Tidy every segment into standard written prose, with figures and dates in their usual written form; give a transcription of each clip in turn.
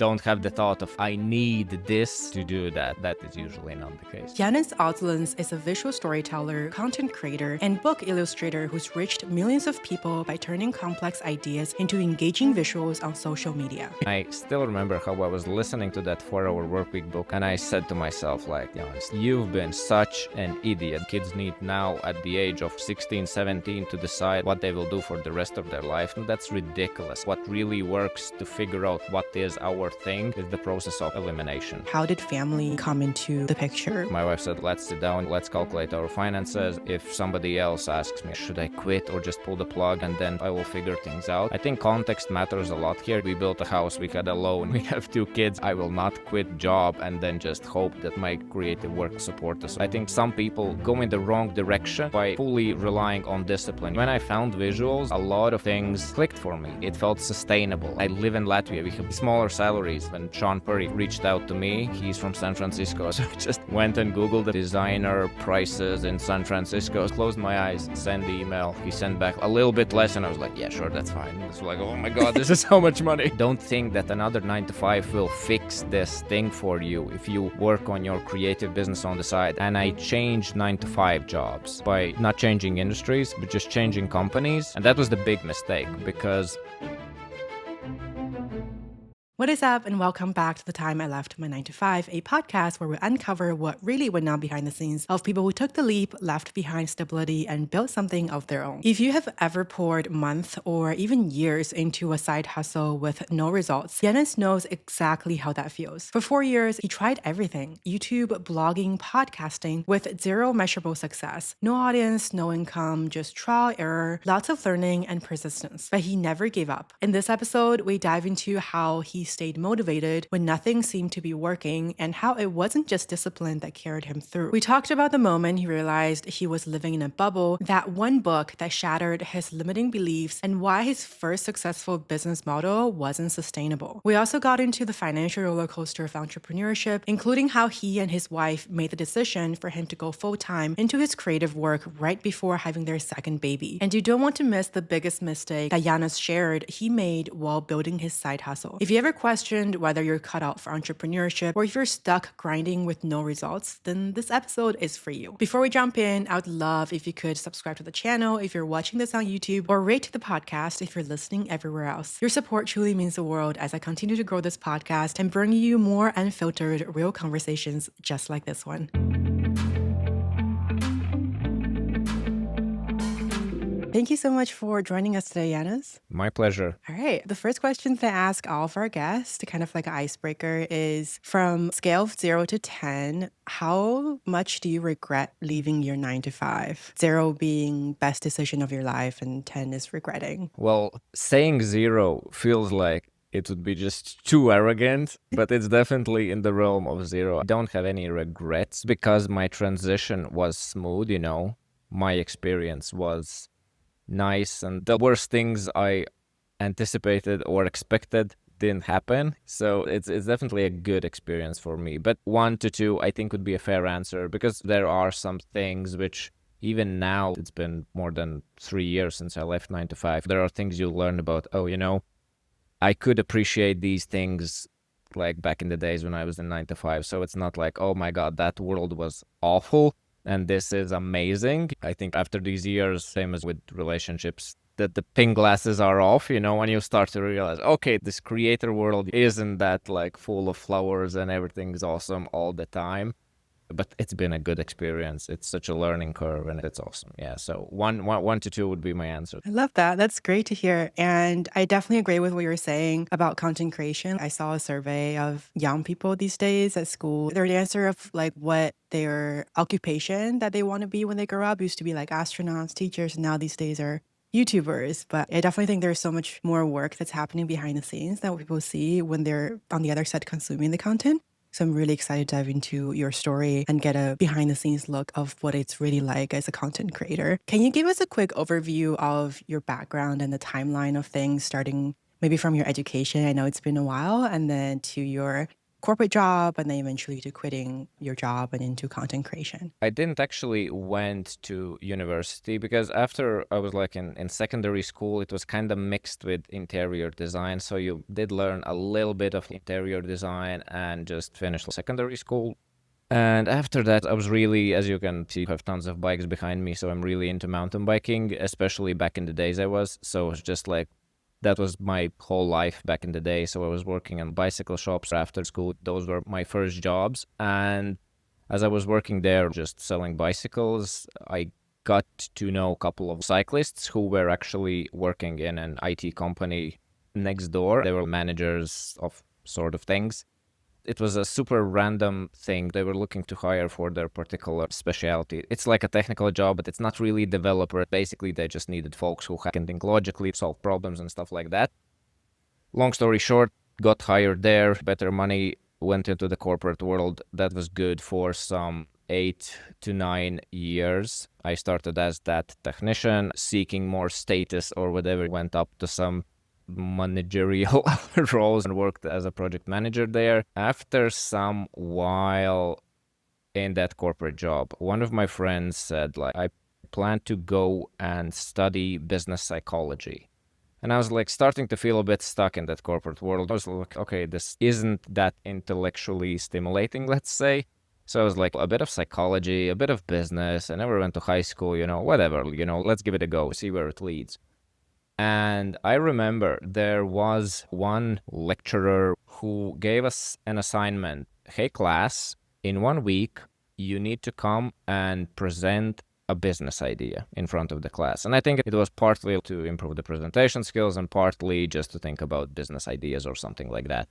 don't have the thought of I need this to do that. That is usually not the case. Janis Ozolins is a visual storyteller, content creator, and book illustrator who's reached millions of people by turning complex ideas into engaging visuals on social media. I still remember how I was listening to that 4-Hour Workweek book, and I said to myself, like, Janis, you've been such an idiot. Kids need now at the age of 16, 17 to decide what they will do for the rest of their life. And that's ridiculous. What really works to figure out what is our thing is the process of elimination. How did family come into the picture? My wife said, let's sit down, let's calculate our finances. If somebody else asks me, should I quit or just pull the plug, and then I will figure things out. I think context matters a lot here. We built a house, we had a loan, we have 2 kids. I will not quit job and then just hope that my creative work support us. I think some people go in the wrong direction by fully relying on discipline. When I found visuals, a lot of things clicked for me. It felt sustainable. I live in Latvia. We have smaller salaries. When Sean Perry reached out to me, he's from San Francisco, so I just went and Googled the designer prices in San Francisco, closed my eyes, sent the email. He sent back a little bit less, and I was like, yeah, sure, that's fine. It's like, oh my God, this is so much money. Don't think that another 9 to 5 will fix this thing for you if you work on your creative business on the side. And I changed 9 to 5 jobs by not changing industries, but just changing companies. And that was the big mistake because What is up, and welcome back to The Time I Left My 9 to 5, a podcast where we uncover what really went on behind the scenes of people who took the leap, left behind stability, and built something of their own. If you have ever poured months or even years into a side hustle with no results, Janis knows exactly how that feels. For 4 years, he tried everything: YouTube, blogging, podcasting, with zero measurable success. No audience, no income, just trial, error, lots of learning and persistence. But he never gave up. In this episode, we dive into how he stayed motivated when nothing seemed to be working, and how it wasn't just discipline that carried him through. We talked about the moment he realized he was living in a bubble, that one book that shattered his limiting beliefs, and why his first successful business model wasn't sustainable. We also got into the financial roller coaster of entrepreneurship, including how he and his wife made the decision for him to go full-time into his creative work right before having their second baby. And you don't want to miss the biggest mistake that Janis shared he made while building his side hustle. If you ever questioned whether you're cut out for entrepreneurship, or if you're stuck grinding with no results, then this episode is for you. Before we jump in, I would love if you could subscribe to the channel if you're watching this on YouTube, or rate the podcast if you're listening everywhere else. Your support truly means the world as I continue to grow this podcast and bring you more unfiltered, real conversations just like this one. Thank you so much for joining us today, Janis. my pleasure. All right. The first question that I ask all of our guests, kind of like an icebreaker, is from scale of 0 to 10, how much do you regret leaving your 9 to 5? 0 being best decision of your life, and 10 is regretting. Well, saying 0 feels like it would be just too arrogant, but it's definitely in the realm of 0. I don't have any regrets because my transition was smooth, My experience was nice, and the worst things I anticipated or expected didn't happen. So it's definitely a good experience for me. But 1 to 2, I think, would be a fair answer, because there are some things which even now, it's been more than 3 years since I left 9 to 5. There are things you learn about, I could appreciate these things like back in the days when I was in 9 to 5. So it's not like, oh my God, that world was awful and this is amazing. I think after these years, same as with relationships, that the pink glasses are off, when you start to realize, okay, this creator world isn't that like full of flowers and everything's awesome all the time. But it's been a good experience. It's such a learning curve, and it's awesome. Yeah, so 1 to 2 would be my answer. I love that. That's great to hear. And I definitely agree with what you were saying about content creation. I saw a survey of young people these days at school. Their answer of like what their occupation that they want to be when they grow up used to be like astronauts, teachers, and now these days are YouTubers. But I definitely think there's so much more work that's happening behind the scenes that people see when they're on the other side consuming the content. So I'm really excited to dive into your story and get a behind the scenes look of what it's really like as a content creator. Can you give us a quick overview of your background and the timeline of things, starting maybe from your education? I know it's been a while, and then to your corporate job and then eventually to quitting your job and into content creation? I didn't actually went to university because after I was like in secondary school, it was kind of mixed with interior design. So you did learn a little bit of interior design and just finished secondary school. And after that, I was really, as you can see, I have tons of bikes behind me. So I'm really into mountain biking, especially back in the days I was. So it was just like, that was my whole life back in the day. So I was working in bicycle shops after school. Those were my first jobs. And as I was working there, just selling bicycles, I got to know a couple of cyclists who were actually working in an IT company next door. They were managers of sort of things. It was a super random thing. They were looking to hire for their particular specialty. It's like a technical job, but it's not really developer. Basically, they just needed folks who can think logically, solve problems and stuff like that. Long story short, got hired there, better money, went into the corporate world. That was good for some 8 to 9 years. I started as that technician, seeking more status or whatever, went up to some managerial roles and worked as a project manager there. After some while in that corporate job, one of my friends said, like, I plan to go and study business psychology. And I was like starting to feel a bit stuck in that corporate world. I was like, okay, this isn't that intellectually stimulating, let's say. So I was like, a bit of psychology, a bit of business. I never went to high school, whatever, let's give it a go, see where it leads. And I remember there was one lecturer who gave us an assignment. Hey, class, in 1 week, you need to come and present a business idea in front of the class. And I think it was partly to improve the presentation skills and partly just to think about business ideas or something like that.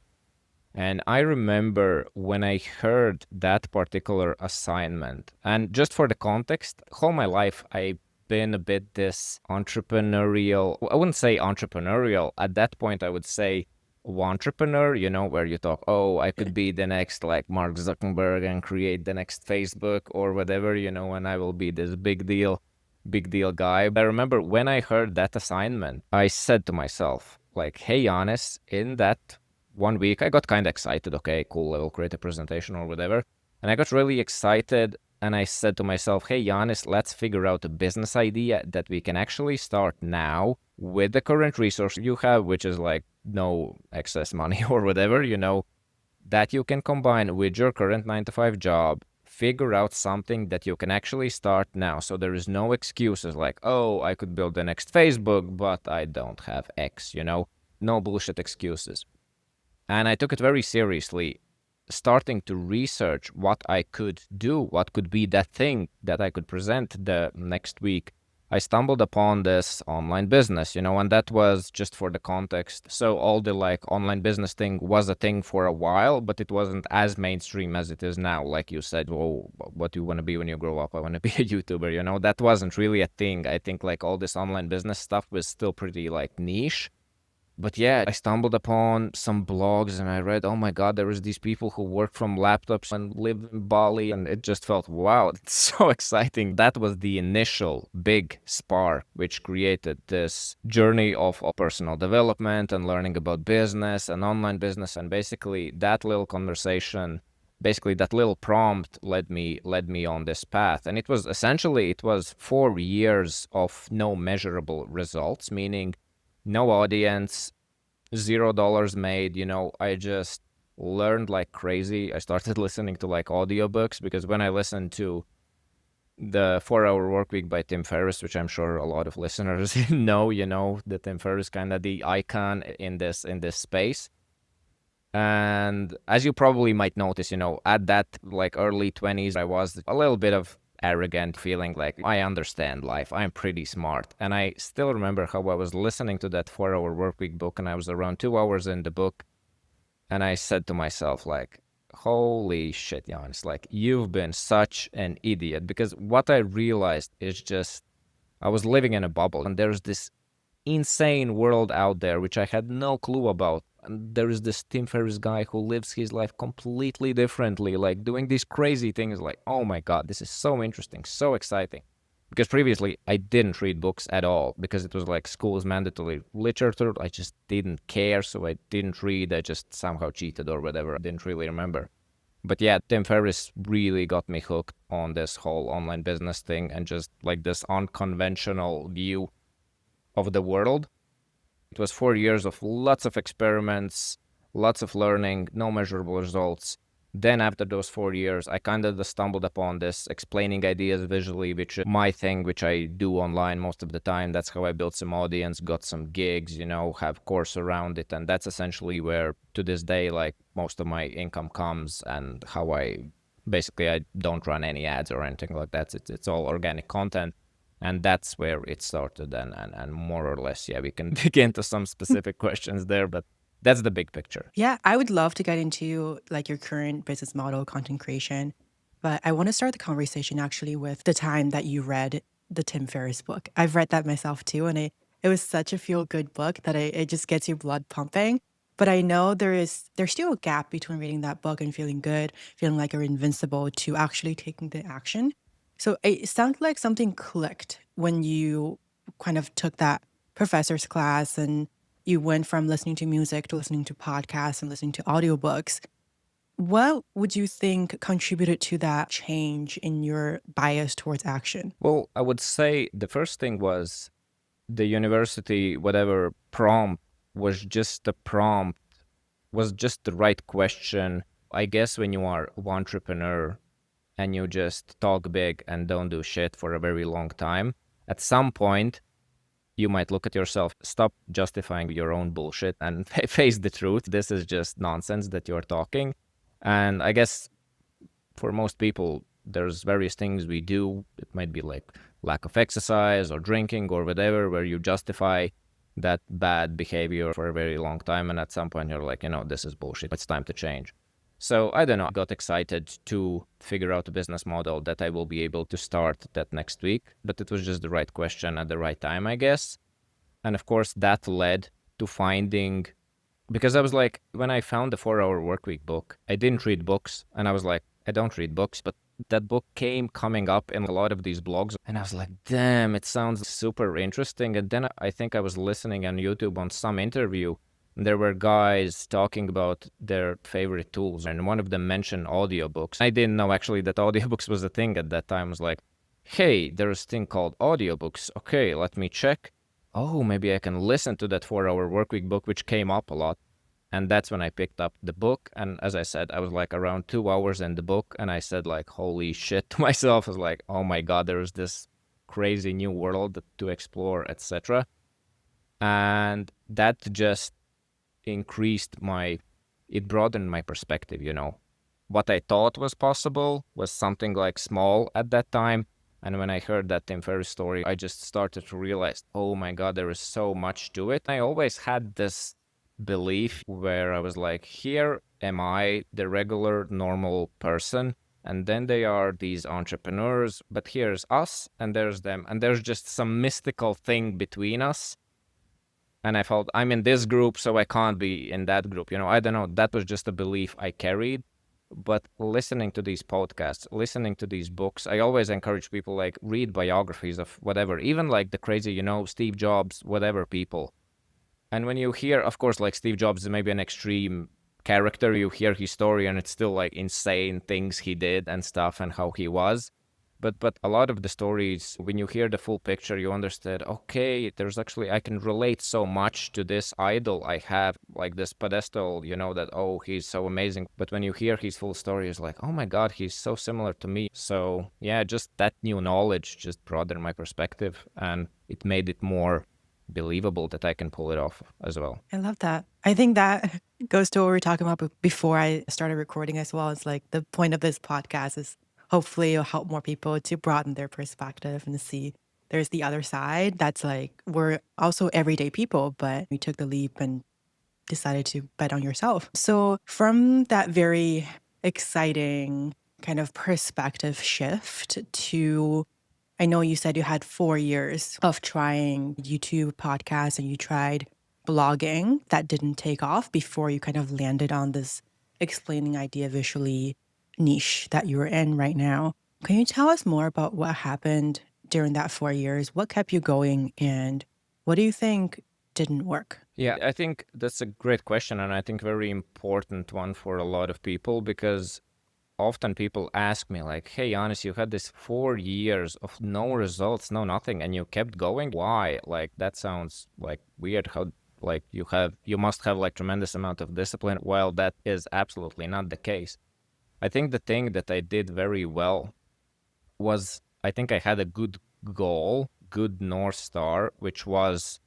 And I remember when I heard that particular assignment, and just for the context, all my life, I've been a bit this entrepreneurial. I wouldn't say entrepreneurial. At that point, I would say entrepreneur, where you talk, oh, I could be the next like Mark Zuckerberg and create the next Facebook or whatever, and I will be this big deal guy. But I remember when I heard that assignment, I said to myself, like, hey, Janis, in that 1 week, I got kind of excited. Okay, cool, I will create a presentation or whatever. And I got really excited. And I said to myself, hey, Janis, let's figure out a business idea that we can actually start now with the current resource you have, which is like no excess money or whatever, that you can combine with your current 9 to 5 job, figure out something that you can actually start now. So there is no excuses like, oh, I could build the next Facebook, but I don't have X, no bullshit excuses. And I took it very seriously, starting to research what I could do, what could be that thing that I could present the next week. I stumbled upon this online business, and that was just for the context. So all the like online business thing was a thing for a while, but it wasn't as mainstream as it is now. Like you said, oh, what do you want to be when you grow up? I want to be a YouTuber, that wasn't really a thing. I think like all this online business stuff was still pretty like niche. But yeah, I stumbled upon some blogs and I read, oh my God, there was these people who work from laptops and live in Bali. And it just felt, wow, it's so exciting. That was the initial big spark, which created this journey of personal development and learning about business and online business. And basically that little conversation, that little prompt led me on this path. And it was 4 years of no measurable results, meaning no audience, $0 made, I just learned like crazy. I started listening to like audiobooks because when I listened to the 4-Hour Workweek by Tim Ferriss, which I'm sure a lot of listeners know, that Tim Ferriss kind of the icon in this space. And as you probably might notice, at that like early 20s, I was a little bit of arrogant, feeling like I understand life, I'm pretty smart. And I still remember how I was listening to that 4-Hour Workweek book and I was around 2 hours in the book and I said to myself like, holy shit, Janis, like you've been such an idiot. Because what I realized is just I was living in a bubble and there's this insane world out there which I had no clue about. And there is this Tim Ferriss guy who lives his life completely differently, like doing these crazy things like, oh my God, this is so interesting, so exciting. Because previously I didn't read books at all because it was like school's mandatory literature. I just didn't care, so I didn't read. I just somehow cheated or whatever. I didn't really remember. But yeah, Tim Ferriss really got me hooked on this whole online business thing and just like this unconventional view of the world. It was 4 years of lots of experiments, lots of learning, no measurable results. Then after those 4 years, I kind of stumbled upon this explaining ideas visually, which is my thing, which I do online most of the time. That's how I built some audience, got some gigs, have course around it. And that's essentially where to this day, like most of my income comes and how I don't run any ads or anything like that. It's all organic content. And that's where it started. And more or less, yeah, we can dig into some specific questions there, but that's the big picture. Yeah, I would love to get into like your current business model, content creation. But I want to start the conversation actually with the time that you read the Tim Ferriss book. I've read that myself too, and it was such a feel good book that it just gets your blood pumping. But I know there's still a gap between reading that book and feeling good, feeling like you're invincible, to actually taking the action. So it sounds like something clicked when you kind of took that professor's class and you went from listening to music to listening to podcasts and listening to audiobooks. What would you think contributed to that change in your bias towards action? Well, I would say the first thing was the university, whatever prompt was just the prompt, was just the right question. I guess when you are an entrepreneur and you just talk big and don't do shit for a very long time, at some point, you might look at yourself, stop justifying your own bullshit and face the truth. This is just nonsense that you're talking. And I guess for most people, there's various things we do. It might be like lack of exercise or drinking or whatever, where you justify that bad behavior for a very long time. And at some point, you're like, this is bullshit. It's time to change. So I don't know, I got excited to figure out a business model that I will be able to start that next week. But it was just the right question at the right time, I guess. And of course, that led to finding, because I was like, when I found the 4 Hour Workweek book, I didn't read books. And I was like, I don't read books, but that book came coming up in a lot of these blogs. And I was like, damn, it sounds super interesting. And then I think I was listening on YouTube on some interview. There were guys talking about their favorite tools, and one of them mentioned audiobooks. I didn't know actually that audiobooks was a thing at that time. I was like, hey, there's a thing called audiobooks. Okay, let me check. Oh, maybe I can listen to that 4 Hour Workweek book, which came up a lot. And that's when I picked up the book. And as I said, I was like around 2 hours in the book, and I said like, holy shit to myself. I was like, oh my God, there's this crazy new world to explore, etc. And that just it broadened my perspective. What I thought was possible was something like small at that time. And when I heard that Tim Ferriss story, I just started to realize, oh my God, there is so much to it. I always had this belief where I was like, here am I, the regular, normal person. And then they are these entrepreneurs, but here's us and there's them. And there's just some mystical thing between us. And I felt I'm in this group, so I can't be in that group. I don't know. That was just a belief I carried. But listening to these podcasts, listening to these books, I always encourage people like read biographies of whatever, even like the crazy, Steve Jobs, whatever people. And when you hear, of course, like Steve Jobs is maybe an extreme character, you hear his story and it's still like insane things he did and stuff and how he was. But a lot of the stories, when you hear the full picture, you understand, okay, I can relate so much to this idol I have, like this pedestal, that, oh, he's so amazing. But when you hear his full story, it's like, oh my God, he's so similar to me. So yeah, just that new knowledge just broadened my perspective, and it made it more believable that I can pull it off as well. I love that. I think that goes to what we were talking about before I started recording as well. It's like the point of this podcast is hopefully it'll help more people to broaden their perspective and see there's the other side. That's like, we're also everyday people, but you took the leap and decided to bet on yourself. So from that very exciting kind of perspective shift to, I know you said you had 4 years of trying YouTube podcasts and you tried blogging that didn't take off before you kind of landed on this explaining idea visually niche that you're in right now. Can you tell us more about what happened during that 4 years? What kept you going, and what do you think didn't work? Yeah, I think that's a great question, and I think very important one for a lot of people, because often people ask me like, hey, Janis, you had this 4 years of no results, no nothing, and you kept going. Why? Like, that sounds like weird. How, like, you must have like tremendous amount of discipline. Well, that is absolutely not the case. I think the thing that I did very well was, I think I had a good goal, good North Star, which was,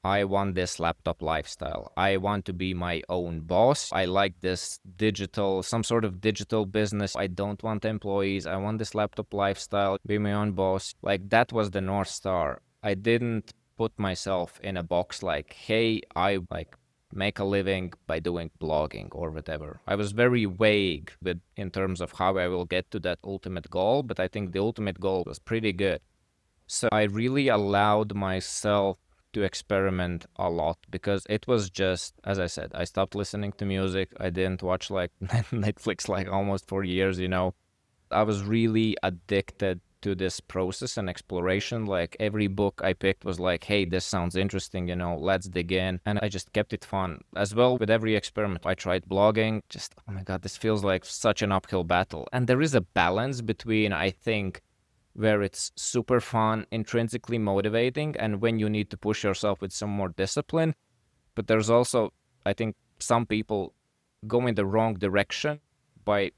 I want this laptop lifestyle. I want to be my own boss. I like this digital, some sort of digital business. I don't want employees. I want this laptop lifestyle, be my own boss. Like, that was the North Star. I didn't put myself in a box like, hey, I like make a living by doing blogging or whatever. I was very vague with in terms of how I will get to that ultimate goal, but I think the ultimate goal was pretty good. So I really allowed myself to experiment a lot, because it was just, as I said, I stopped listening to music. I didn't watch like Netflix like almost 4 years, you know. I was really addicted to this process and exploration. Like, every book I picked was like, hey, this sounds interesting, you know, let's dig in. And I just kept it fun. As well, with every experiment, I tried blogging. Just, oh my God, this feels like such an uphill battle. And there is a balance between, I think, where it's super fun, intrinsically motivating, and when you need to push yourself with some more discipline. But there's also, I think, some people go in the wrong direction by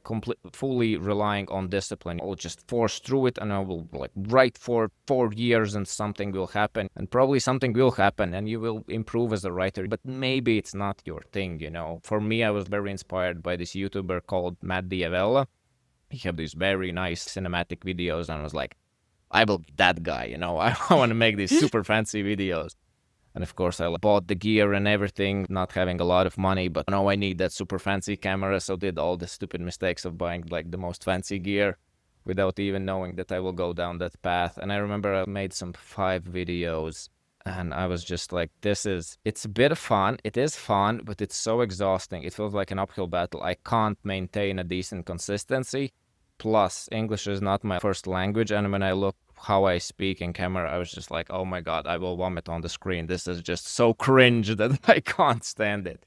fully relying on discipline. I'll just force through it, and I will like write for 4 years and something will happen. And probably something will happen and you will improve as a writer, but maybe it's not your thing, you know. For me, I was very inspired by this YouTuber called Matt Diavella. He had these very nice cinematic videos, and I was like, I will be that guy, you know. I want to make these super fancy videos. And of course, I bought the gear and everything, not having a lot of money, but now I need that super fancy camera. So did all the stupid mistakes of buying like the most fancy gear without even knowing that I will go down that path. And I remember I made some 5 videos, and I was just like, it's a bit of fun. It is fun, but it's so exhausting. It feels like an uphill battle. I can't maintain a decent consistency. Plus, English is not my first language. And when I look how I speak in camera, I was just like, oh my God, I will vomit on the screen. This is just so cringe that I can't stand it.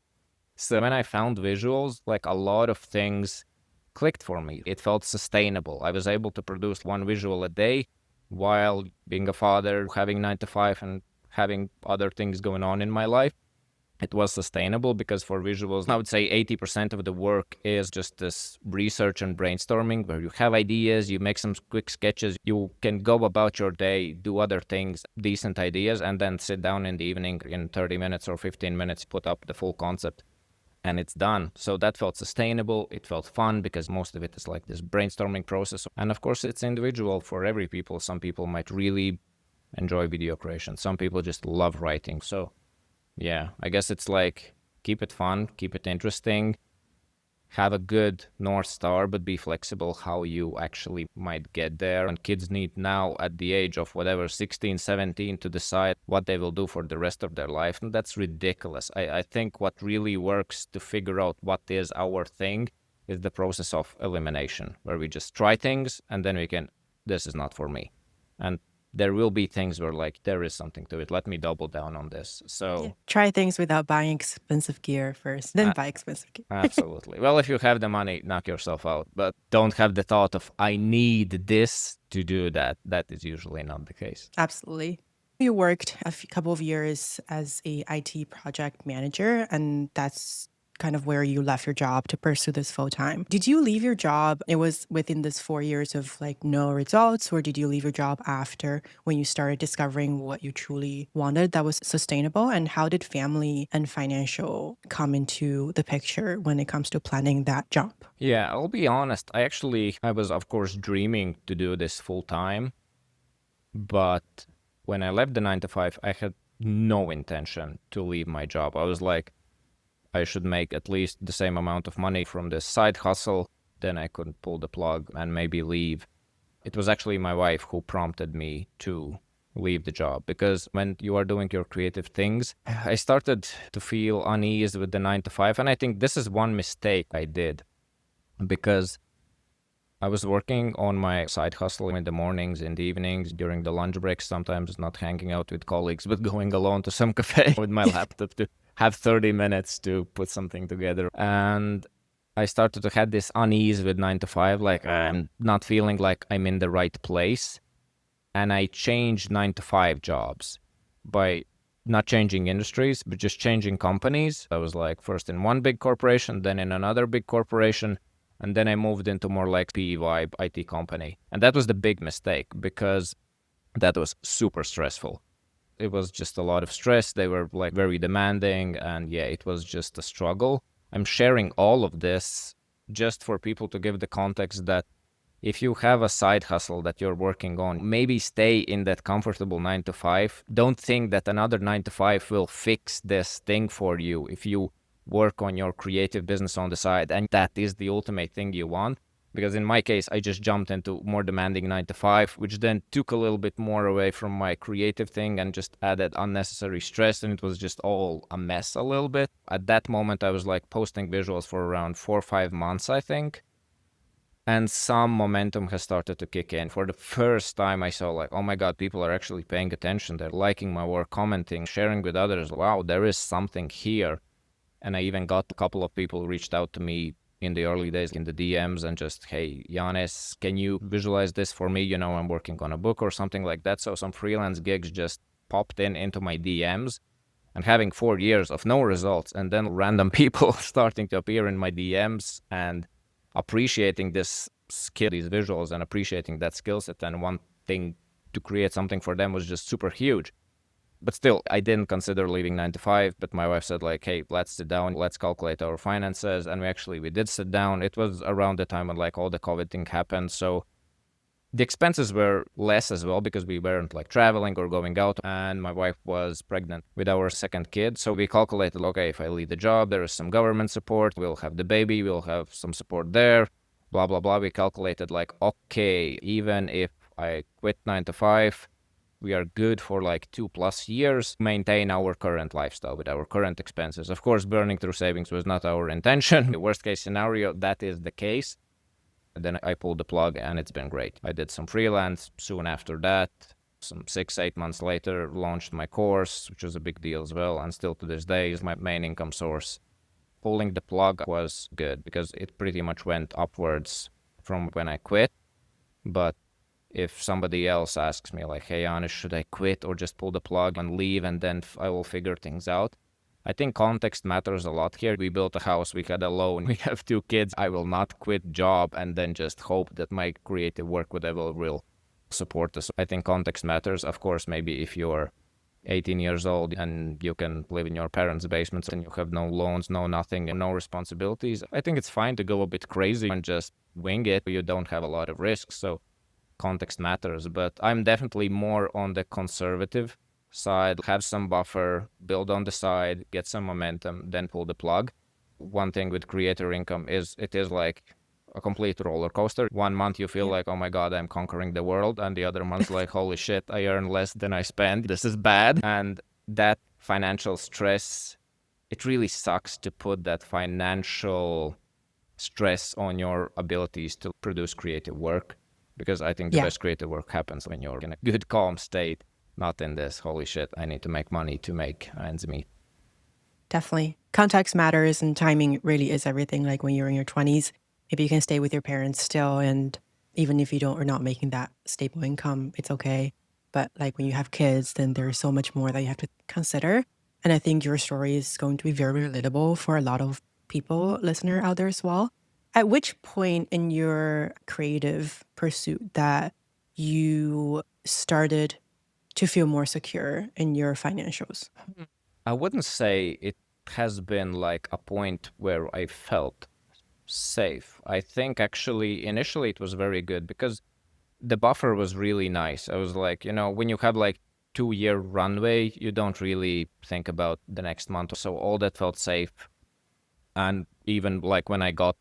So when I found visuals, like, a lot of things clicked for me. It felt sustainable. I was able to produce one visual a day while being a father, having 9 to 5, and having other things going on in my life. It was sustainable because for visuals, I would say 80% of the work is just this research and brainstorming, where you have ideas, you make some quick sketches, you can go about your day, do other things, decent ideas, and then sit down in the evening in 30 minutes or 15 minutes, put up the full concept, and it's done. So that felt sustainable. It felt fun because most of it is like this brainstorming process. And of course, it's individual for every people. Some people might really enjoy video creation. Some people just love writing. So yeah, I guess it's like, keep it fun, keep it interesting, have a good North Star, but be flexible how you actually might get there. And kids need now, at the age of whatever, 16, 17, to decide what they will do for the rest of their life. And that's ridiculous. I think what really works to figure out what is our thing is the process of elimination, where we just try things and then we can, this is not for me. And there will be things where like, there is something to it. Let me double down on this. So Yeah. Try things without buying expensive gear first, then buy expensive gear. absolutely. Well, if you have the money, knock yourself out, but don't have the thought of, I need this to do that. That is usually not the case. Absolutely. You worked a couple of years as a IT project manager, and that's kind of where you left your job to pursue this full time. Did you leave your job? It was within this 4 years of like no results, or did you leave your job after, when you started discovering what you truly wanted that was sustainable? And how did family and financial come into the picture when it comes to planning that jump? Yeah, I'll be honest. I was, of course, dreaming to do this full time. But when I left the 9 to 5, I had no intention to leave my job. I was like, I should make at least the same amount of money from this side hustle. Then I could pull the plug and maybe leave. It was actually my wife who prompted me to leave the job, because when you are doing your creative things, I started to feel unease with the 9 to 5. And I think this is one mistake I did, because I was working on my side hustle in the mornings, in the evenings, during the lunch breaks, sometimes not hanging out with colleagues, but going alone to some cafe with my laptop to have 30 minutes to put something together. And I started to have this unease with 9 to 5, like I'm not feeling like I'm in the right place. And I changed 9 to 5 jobs by not changing industries, but just changing companies. I was like first in one big corporation, then in another big corporation, and then I moved into more like PE vibe IT company. And that was the big mistake because that was super stressful. It was just a lot of stress. They were like very demanding, and yeah, it was just a struggle. I'm sharing all of this just for people to give the context that if you have a side hustle that you're working on, maybe stay in that comfortable 9 to 5. Don't think that another 9 to 5 will fix this thing for you if you work on your creative business on the side and that is the ultimate thing you want. Because in my case, I just jumped into more demanding 9 to 5, which then took a little bit more away from my creative thing and just added unnecessary stress. And it was just all a mess a little bit. At that moment, I was like posting visuals for around 4 or 5 months, I think. And some momentum has started to kick in. For the first time, I saw like, oh my God, people are actually paying attention. They're liking my work, commenting, sharing with others. Wow, there is something here. And I even got a couple of people reached out to me in the early days in the DMs and just, hey, Janis, can you visualize this for me? You know, I'm working on a book or something like that. So some freelance gigs just popped into my DMs. And having 4 years of no results and then random people starting to appear in my DMs and appreciating this skill, these visuals, and appreciating that skill set and wanting to create something for them was just super huge. But still, I didn't consider leaving 9 to 5, but my wife said like, hey, let's sit down, let's calculate our finances. And we did sit down. It was around the time when like all the COVID thing happened. So the expenses were less as well because we weren't like traveling or going out. And my wife was pregnant with our second kid. So we calculated, okay, if I leave the job, there is some government support. We'll have the baby. We'll have some support there, blah, blah, blah. We calculated like, okay, even if I quit 9 to 5, we are good for like 2+ years, maintain our current lifestyle with our current expenses. Of course, burning through savings was not our intention. The worst case scenario, that is the case. Then I pulled the plug and it's been great. I did some freelance soon after that. Some 6-8 months later, launched my course, which was a big deal as well. And still to this day is my main income source. Pulling the plug was good because it pretty much went upwards from when I quit. But if somebody else asks me like, hey, Janis, should I quit or just pull the plug and leave and then I will figure things out? I think context matters a lot here. We built a house, we had a loan, we have 2 kids. I will not quit job and then just hope that my creative work, whatever, will support us. I think context matters. Of course, maybe if you're 18 years old and you can live in your parents' basements and you have no loans, no nothing, and no responsibilities, I think it's fine to go a bit crazy and just wing it. You don't have a lot of risks, so context matters. But I'm definitely more on the conservative side, have some buffer, build on the side, get some momentum, then pull the plug. One thing with creator income is it is like a complete roller coaster. One month you feel like, oh my God, I'm conquering the world. And the other month, like, holy shit, I earn less than I spend. This is bad. And that financial stress, it really sucks to put that financial stress on your abilities to produce creative work. Because I think the Yeah, best creative work happens when you're in a good, calm state, not in this, holy shit, I need to make money to make ends meet. definitely. Context matters and timing really is everything. Like when you're in your 20s, if you can stay with your parents still, and even if you don't or not making that stable income, it's okay. But like when you have kids, then there's so much more that you have to consider. And I think your story is going to be very relatable for a lot of people, listener out there as well. At which point in your creative pursuit that you started to feel more secure in your financials? I wouldn't say it has been like a point where I felt safe. I think actually initially it was very good because the buffer was really nice. I was like, when you have like 2-year runway, you don't really think about the next month. So all that felt safe. And even like when I got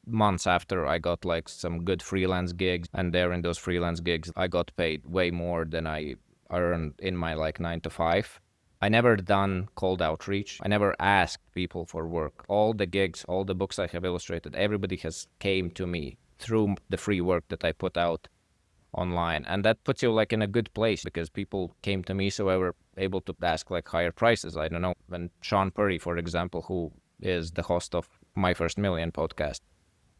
months after, I got like some good freelance gigs, and there in those freelance gigs I got paid way more than I earned in my like 9 to 5. I never done cold outreach. I never asked people for work. All the gigs, all the books I have illustrated, everybody has came to me through the free work that I put out online. And that puts you like in a good place because people came to me, so I were able to ask like higher prices. I don't know, when Sean Purry, for example, who is the host of My First Million podcast,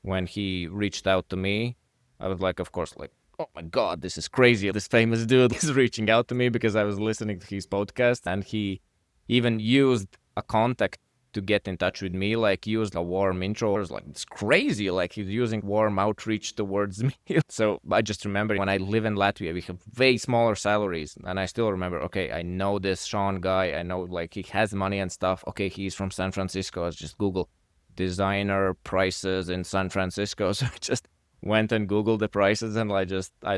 when he reached out to me, I was like, of course, like, oh my God, this is crazy. This famous dude is reaching out to me because I was listening to his podcast, and he even used a contact to get in touch with me, like used a warm intro. I was like, it's crazy. Like he's using warm outreach towards me. So I just remember when I live in Latvia, we have way smaller salaries. And I still remember, okay, I know this Sean guy. I know like he has money and stuff. Okay, he's from San Francisco. I just Google designer prices in San Francisco. So I just went and Googled the prices, and I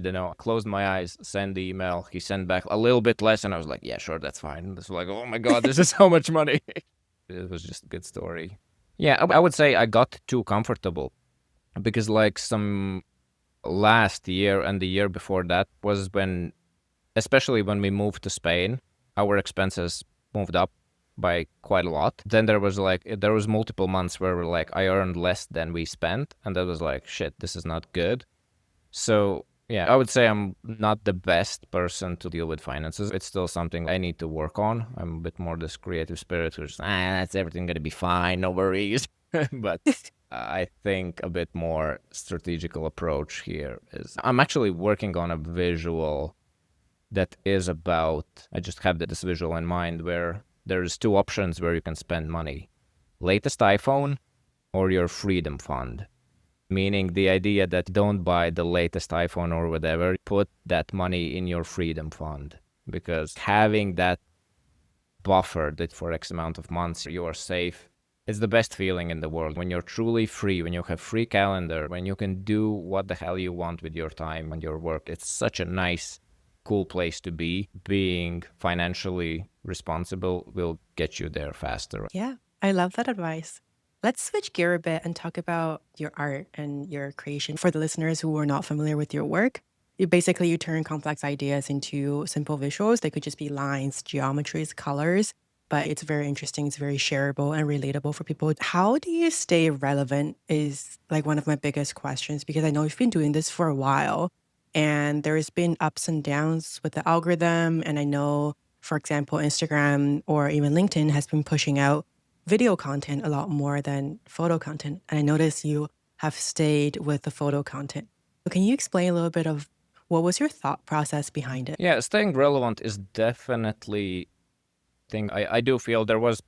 don't know, closed my eyes, sent the email. He sent back a little bit less, and I was like, yeah, sure, that's fine. This was like, oh my God, this is so much money. It was just a good story. Yeah, I would say I got too comfortable because like some last year and the year before that was when, especially when we moved to Spain, our expenses moved up by quite a lot. Then there was multiple months where like I earned less than we spent, and that was like, shit, this is not good. So yeah, I would say I'm not the best person to deal with finances. It's still something I need to work on. I'm a bit more this creative spirit who's, that's everything gonna be fine, no worries. But I think a bit more strategical approach here is I'm actually working on a visual that is about, I just have this visual in mind where there's two options where you can spend money: latest iPhone or your freedom fund. Meaning the idea that don't buy the latest iPhone or whatever, put that money in your freedom fund, because having that buffer that for X amount of months you are safe is the best feeling in the world. When you're truly free, when you have free calendar, when you can do what the hell you want with your time and your work, it's such a nice, cool place to be. Being financially responsible will get you there faster. Yeah, I love that advice. Let's switch gear a bit and talk about your art and your creation. For the listeners who are not familiar with your work, you turn complex ideas into simple visuals. They could just be lines, geometries, colors, but it's very interesting. It's very shareable and relatable for people. How do you stay relevant is like one of my biggest questions, because I know you've been doing this for a while and there's been ups and downs with the algorithm. And I know, for example, Instagram or even LinkedIn has been pushing out video content a lot more than photo content. And I noticed you have stayed with the photo content. So can you explain a little bit of what was your thought process behind it? Yeah, staying relevant is definitely thing. I do feel there was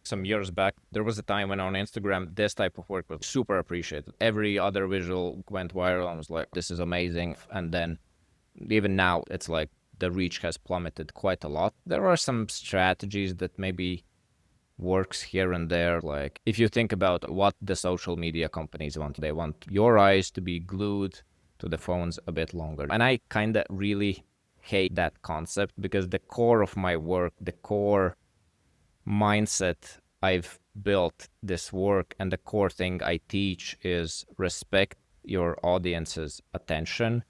some years back, there was a time when on Instagram, this type of work was super appreciated. Every other visual went viral and was like, this is amazing. And then even now, it's like the reach has plummeted quite a lot. There are some strategies that maybe works here and there. Like if you think about what the social media companies want, they want your eyes to be glued to the phones a bit longer. And I kind of really hate that concept, because the core of my work, the core mindset I've built this work, and the core thing I teach is respect your audience's attention.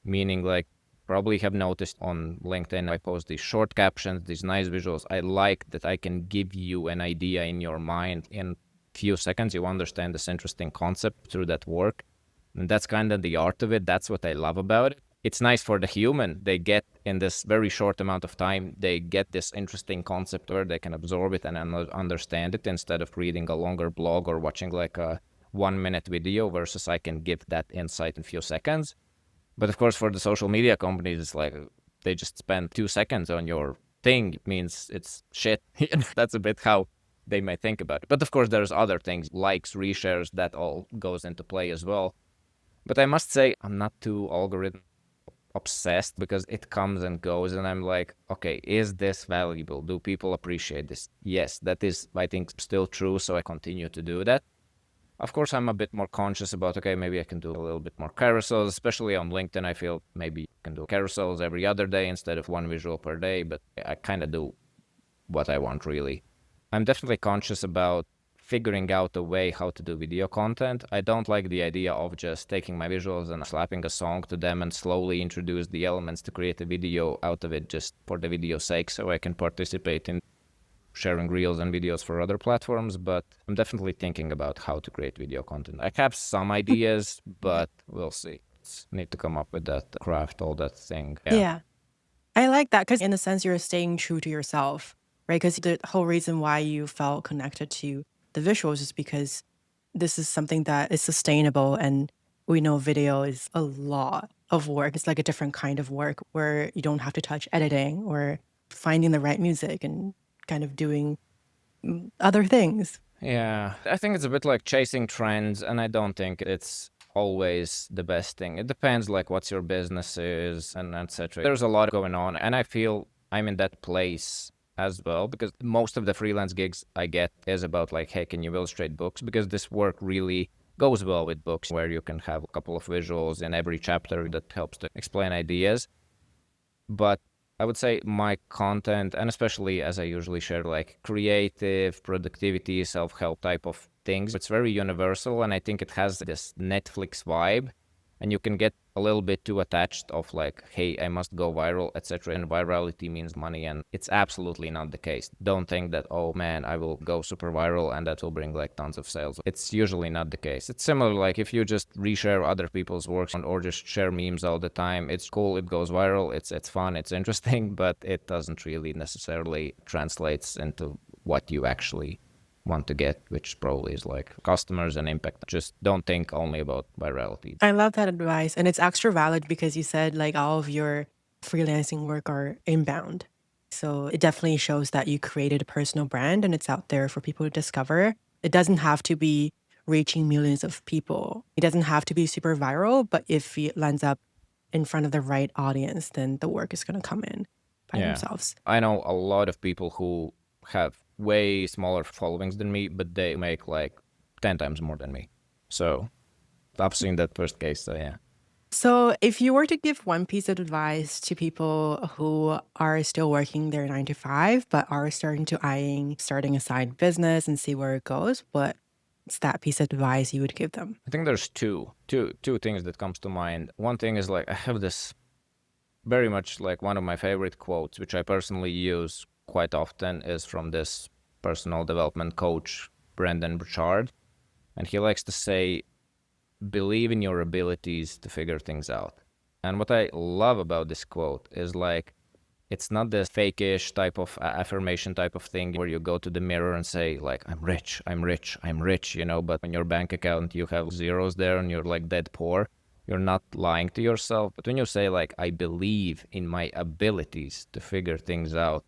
Meaning, like, probably have noticed on LinkedIn, I post these short captions, these nice visuals. I like that I can give you an idea in your mind in few seconds. You understand this interesting concept through that work. And that's kind of the art of it. That's what I love about it. It's nice for the human. They get, in this very short amount of time, they get this interesting concept where they can absorb it and understand it, instead of reading a longer blog or watching like a 1-minute video, versus I can give that insight in a few seconds. But of course, for the social media companies, it's like they just spend 2 seconds on your thing. It means it's shit. That's a bit how they may think about it. But of course, there's other things, likes, reshares, that all goes into play as well. But I must say, I'm not too algorithm obsessed, because it comes and goes. And I'm like, okay, is this valuable? Do people appreciate this? Yes, that is, I think, still true. So I continue to do that. Of course, I'm a bit more conscious about, okay, maybe I can do a little bit more carousels, especially on LinkedIn. I feel maybe I can do carousels every other day instead of one visual per day, but I kind of do what I want, really. I'm definitely conscious about figuring out a way how to do video content. I don't like the idea of just taking my visuals and slapping a song to them and slowly introduce the elements to create a video out of it just for the video's sake, so I can participate in sharing reels and videos for other platforms, but I'm definitely thinking about how to create video content. I have some ideas, but we'll see. Need to come up with that craft, all that thing. Yeah. I like that because in a sense, you're staying true to yourself, right? Because the whole reason why you felt connected to the visuals is because this is something that is sustainable. And we know video is a lot of work. It's like a different kind of work where you don't have to touch editing or finding the right music and kind of doing other things. Yeah, I think it's a bit like chasing trends, and I don't think it's always the best thing. It depends like what your business is and etc. There's a lot going on, and I feel I'm in that place as well because most of the freelance gigs I get is about like, hey, can you illustrate books? Because this work really goes well with books where you can have a couple of visuals in every chapter that helps to explain ideas. But I would say my content, and especially as I usually share like creative, productivity, self-help type of things, it's very universal, and I think it has this Netflix vibe, and you can get a little bit too attached of like, hey, I must go viral, etc. And virality means money, and it's absolutely not the case. Don't think that, oh man, I will go super viral and that will bring like tons of sales. It's usually not the case. It's similar like if you just reshare other people's works or just share memes all the time, it's cool, it goes viral, it's fun, it's interesting, but it doesn't really necessarily translates into what you actually want to get, which probably is like customers and impact. Just don't think only about virality. I love that advice. And it's extra valid because you said like all of your freelancing work are inbound. So it definitely shows that you created a personal brand and it's out there for people to discover. It doesn't have to be reaching millions of people. It doesn't have to be super viral, but if it lands up in front of the right audience, then the work is going to come in by themselves. I know a lot of people who have way smaller followings than me, but they make like 10 times more than me. So I've seen that first case, so yeah. So if you were to give one piece of advice to people who are still working their 9 to 5, but are starting a side business and see where it goes, what's that piece of advice you would give them? I think there's two things that comes to mind. One thing is like I have this very much like one of my favorite quotes, which I personally use quite often, is from this personal development coach, Brendon Burchard. And he likes to say, believe in your abilities to figure things out. And what I love about this quote is like, it's not this fake-ish type of affirmation type of thing where you go to the mirror and say like, I'm rich, I'm rich, I'm rich, you know, but on your bank account, you have zeros there and you're like dead poor. You're not lying to yourself. But when you say like, I believe in my abilities to figure things out,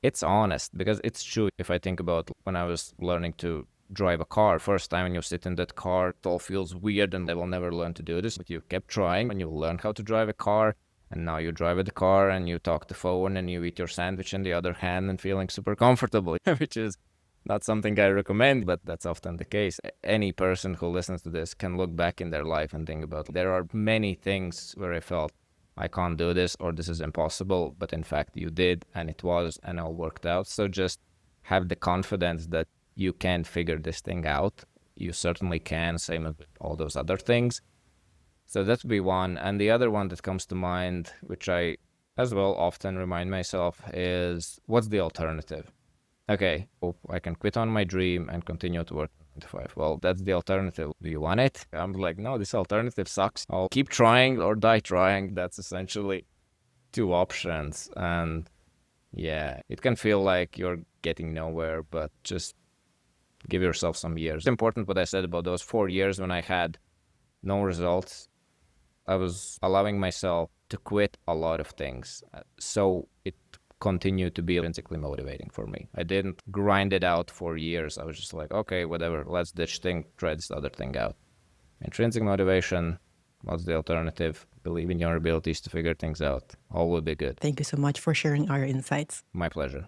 it's honest because it's true. If I think about when I was learning to drive a car, first time when you sit in that car, it all feels weird and I will never learn to do this, but you kept trying and you learn how to drive a car, and now you drive the car and you talk the phone and you eat your sandwich in the other hand and feeling super comfortable, which is not something I recommend, but that's often the case. Any person who listens to this can look back in their life and think about there are many things where I felt I can't do this or this is impossible, but in fact you did and it was and all worked out. So just have the confidence that you can figure this thing out. You certainly can, same with all those other things. So that would be one. And the other one that comes to mind, which I as well often remind myself, is what's the alternative? Okay, I can quit on my dream and continue to work 9 to 5. Well, that's the alternative. Do you want it? I'm like, no, this alternative sucks. I'll keep trying or die trying. That's essentially two options. And yeah, it can feel like you're getting nowhere, but just give yourself some years. It's important what I said about those 4 years when I had no results. I was allowing myself to quit a lot of things. So it continued to be intrinsically motivating for me. I didn't grind it out for years. I was just like, okay, whatever, let's ditch thing, try this other thing out. Intrinsic motivation, what's the alternative? Believe in your abilities to figure things out. All will be good. Thank you so much for sharing our insights. My pleasure.